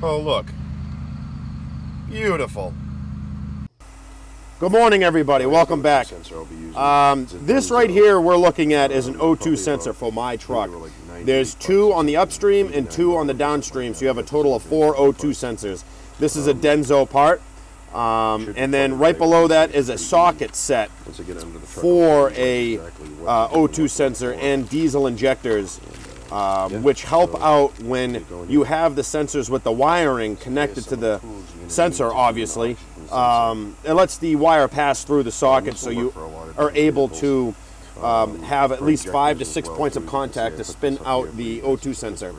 Oh, look. Beautiful. Good morning, everybody. Welcome back. This right here we're looking at is an O2 sensor for my truck. There's 2 on the upstream and 2 on the downstream, so you have a total of 4 O2 sensors. This is a Denso part. And then right below that is a socket set for a O2 sensor and diesel injectors, which help out when you have the sensors with the wiring connected to the sensor, obviously. It lets the wire pass through the socket, so you are able to have at least 5 to 6 points of contact to spin out the O2 sensor.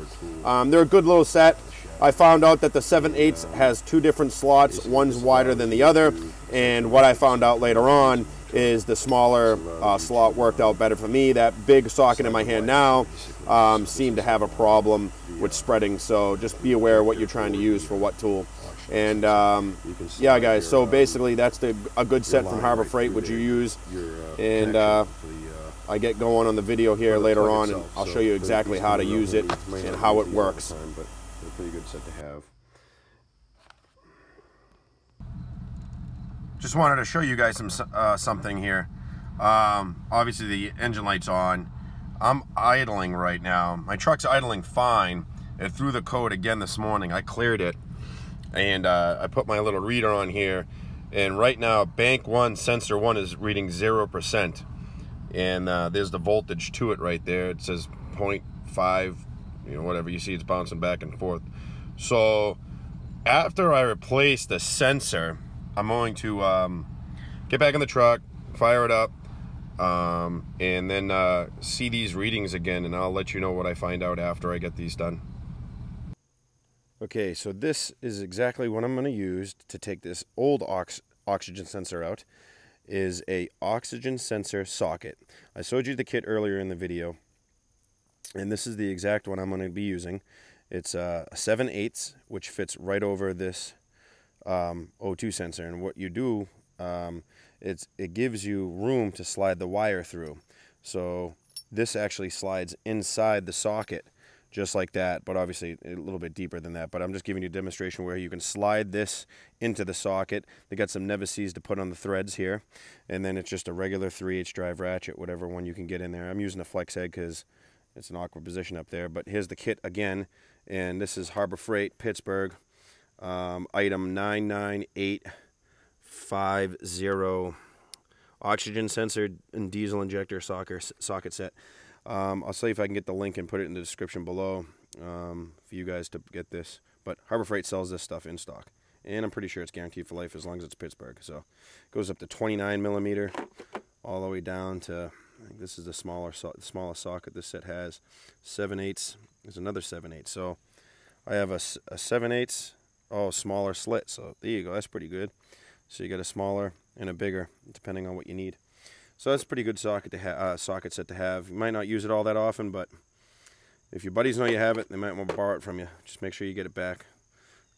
They're a good little set. I found out that the 7/8 has 2 different slots, one's wider than the other, and what I found out later on is the smaller slot worked out better for me. That big socket in my hand now seemed to have a problem with spreading, so just be aware of what you're trying to use for what tool. And yeah, guys, so basically that's a good set from Harbor Freight, which you use, and I get going on the video here later on, and I'll show you exactly how to use it and how it works. Pretty good set to have. Just wanted to show you guys something here. Obviously the engine light's on. I'm idling right now. My truck's idling fine. It threw the code again this morning. I cleared it, and I put my little reader on here, and right now bank 1 sensor 1 is reading 0%, and there's the voltage to it right there. It says 0.5, you know, whatever. You see it's bouncing back and forth. So after I replace the sensor, I'm going to get back in the truck, fire it up, and then see these readings again, and I'll let you know what I find out after I get these done. Okay, so this is exactly what I'm going to use to take this old oxygen sensor out, is a oxygen sensor socket. I showed you the kit earlier in the video, and this is the exact one I'm going to be using. It's a 7/8, which fits right over this O2 sensor. And what you do, it gives you room to slide the wire through. So this actually slides inside the socket, just like that, but obviously a little bit deeper than that. But I'm just giving you a demonstration where you can slide this into the socket. They got some Nevises to put on the threads here, and then it's just a regular 3/8 drive ratchet, whatever one you can get in there. I'm using a flex head because it's an awkward position up there, but here's the kit again, and this is Harbor Freight, Pittsburgh, item 99850, oxygen sensor and diesel injector socket set. I'll see if I can get the link and put it in the description below for you guys to get this, but Harbor Freight sells this stuff in stock, and I'm pretty sure it's guaranteed for life as long as it's Pittsburgh. So it goes up to 29 millimeter all the way down to, I think this is the smallest socket this set has. 7/8 is another 7/8. So I have a 7/8, smaller slit. So there you go. That's pretty good. So you got a smaller and a bigger, depending on what you need. So that's a pretty good socket to socket set to have. You might not use it all that often, but if your buddies know you have it, they might want to borrow it from you. Just make sure you get it back.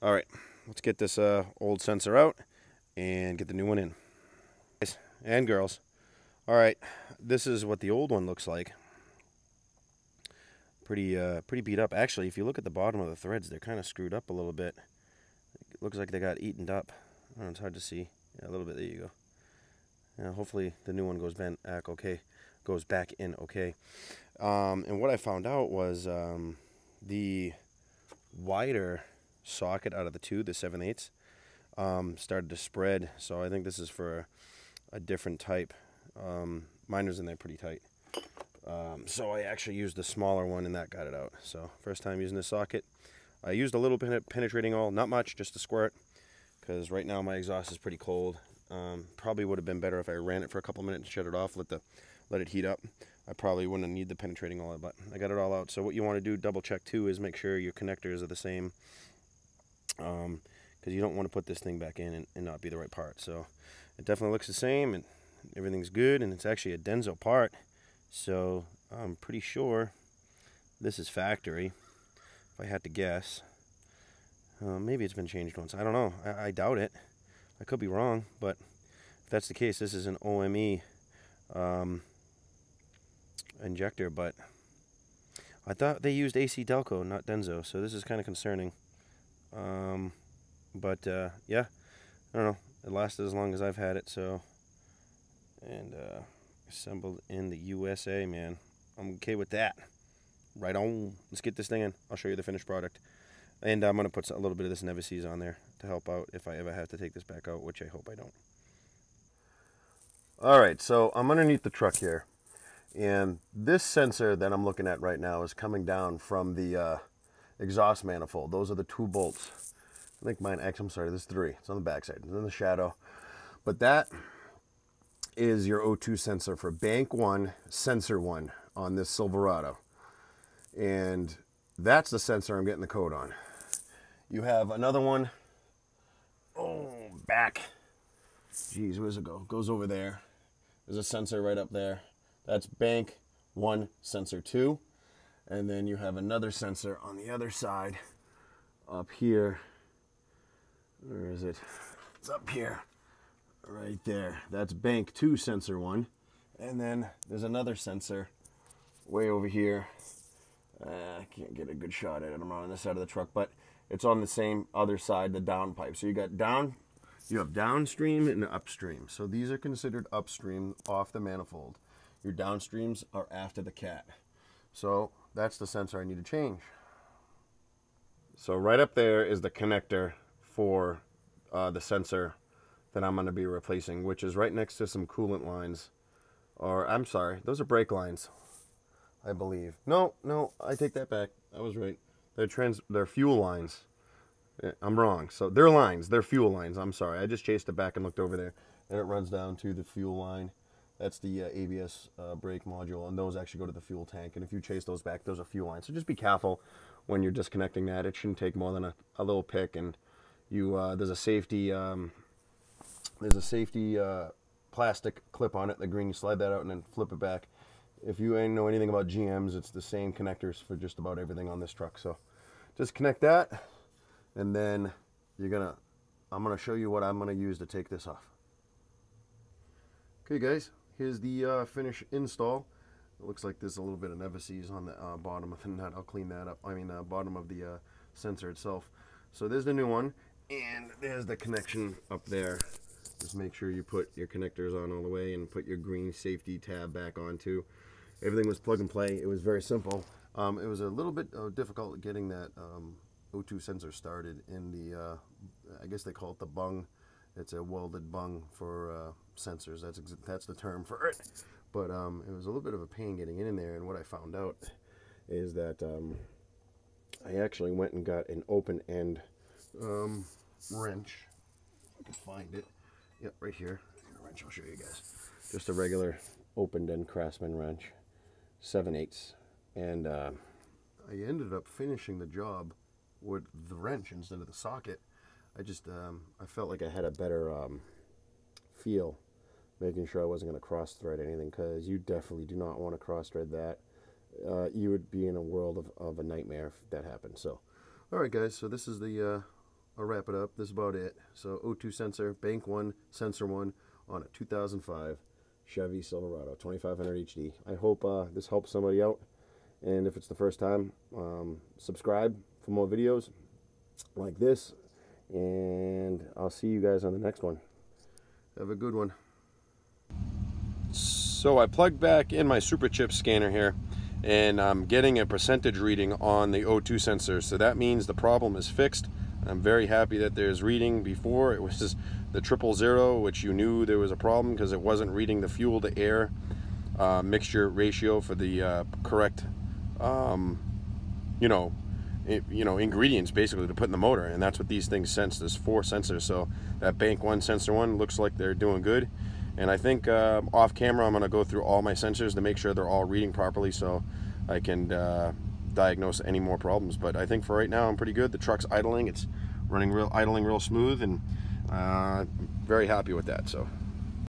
All right, let's get this old sensor out and get the new one in. Guys and girls. All right, this is what the old one looks like. Pretty beat up. Actually, if you look at the bottom of the threads, they're kind of screwed up a little bit. It looks like they got eaten up. I don't know, it's hard to see. Yeah, a little bit. There you go. Yeah, hopefully the new one goes back in okay. And what I found out was the wider socket out of the 2, the 7/8, started to spread. So I think this is for a different type. Mine was in there pretty tight, so I actually used the smaller one, and that got it out. So first time using this socket. I used a little bit of penetrating oil, not much, just a squirt, because right now my exhaust is pretty cold. Probably would have been better if I ran it for a couple minutes and shut it off, let it heat up. I probably wouldn't need the penetrating oil, but I got it all out. So what you want to do, double check too, is make sure your connectors are the same, because you don't want to put this thing back in and not be the right part. So it definitely looks the same, and everything's good, and it's actually a Denso part, so I'm pretty sure this is factory, if I had to guess. Maybe it's been changed once. I don't know. I doubt it. I could be wrong, but if that's the case, this is an OME injector, but I thought they used AC Delco, not Denso, so this is kind of concerning. But yeah, I don't know. It lasted as long as I've had it, so. And assembled in the USA, man. I'm okay with that. Right on. Let's get this thing in. I'll show you the finished product. And I'm going to put a little bit of this Nevis on there to help out if I ever have to take this back out, which I hope I don't. Alright, so I'm underneath the truck here. And this sensor that I'm looking at right now is coming down from the exhaust manifold. Those are the 2 bolts. I think mine, actually, I'm sorry, there's 3. It's on the back side. It's in the shadow. But that is your O2 sensor for bank 1, sensor 1 on this Silverado. And that's the sensor I'm getting the code on. You have another one, back. Geez, where's it go? It goes over there. There's a sensor right up there. That's bank 1, sensor 2. And then you have another sensor on the other side up here. Where is it? It's up here. Right there. That's bank 2, sensor 1. And then there's another sensor way over here. I can't get a good shot at it. I'm on this side of the truck, but it's on the same other side, the down pipe. So you got you have downstream and upstream. So these are considered upstream off the manifold. Your downstreams are after the cat. So that's the sensor I need to change. So right up there is the connector for the sensor that I'm going to be replacing, which is right next to some coolant lines. Or, I'm sorry, those are brake lines, I believe. No, I take that back. I was right. They're fuel lines. I'm wrong. So they're lines. They're fuel lines. I'm sorry. I just chased it back and looked over there. And it runs down to the fuel line. That's the ABS brake module. And those actually go to the fuel tank. And if you chase those back, those are fuel lines. So just be careful when you're disconnecting that. It shouldn't take more than a little pick. And you there's a safety plastic clip on it. The green, you slide that out and then flip it back. If you ain't know anything about GMs, it's the same connectors for just about everything on this truck. So just connect that, and then I'm gonna show you what I'm gonna use to take this off. Okay, guys, here's the finish install. It looks like there's a little bit of Nevis on the bottom of the nut. I'll clean that up. I mean, bottom of the sensor itself. So there's the new one, and there's the connection up there. Just make sure you put your connectors on all the way and put your green safety tab back on too. Everything was plug and play. It was very simple. It was a little bit difficult getting that O2 sensor started in the, I guess they call it the bung. It's a welded bung for sensors. That's the term for it. But it was a little bit of a pain getting in there. And what I found out is that I actually went and got an open end wrench. If I can find it. Yep, right here. Wrench, I'll show you guys. Just a regular open end Craftsman wrench, 7/8. And I ended up finishing the job with the wrench instead of the socket. I felt like I had a better feel, making sure I wasn't going to cross thread anything, because you definitely do not want to cross thread that. You would be in a world of a nightmare if that happened. So, all right, guys. So this is the. I'll wrap it up. This is about it. So O2 sensor, bank 1, sensor 1 on a 2005 Chevy Silverado 2500 HD. I hope this helps somebody out. And if it's the first time, subscribe for more videos like this. And I'll see you guys on the next one. Have a good one. So I plugged back in my Super Chip scanner here, and I'm getting a percentage reading on the O2 sensor. So that means the problem is fixed. I'm very happy that there's reading. Before it was just the 000, which you knew there was a problem because it wasn't reading the fuel to air mixture ratio for the correct ingredients basically to put in the motor, and that's what these things sense. There's 4 sensors, so that bank 1, sensor 1 looks like they're doing good. And I think off camera I'm going to go through all my sensors to make sure they're all reading properly, so I can diagnose any more problems. But I think for right now I'm pretty good. The truck's idling, it's idling real smooth, and very happy with that. So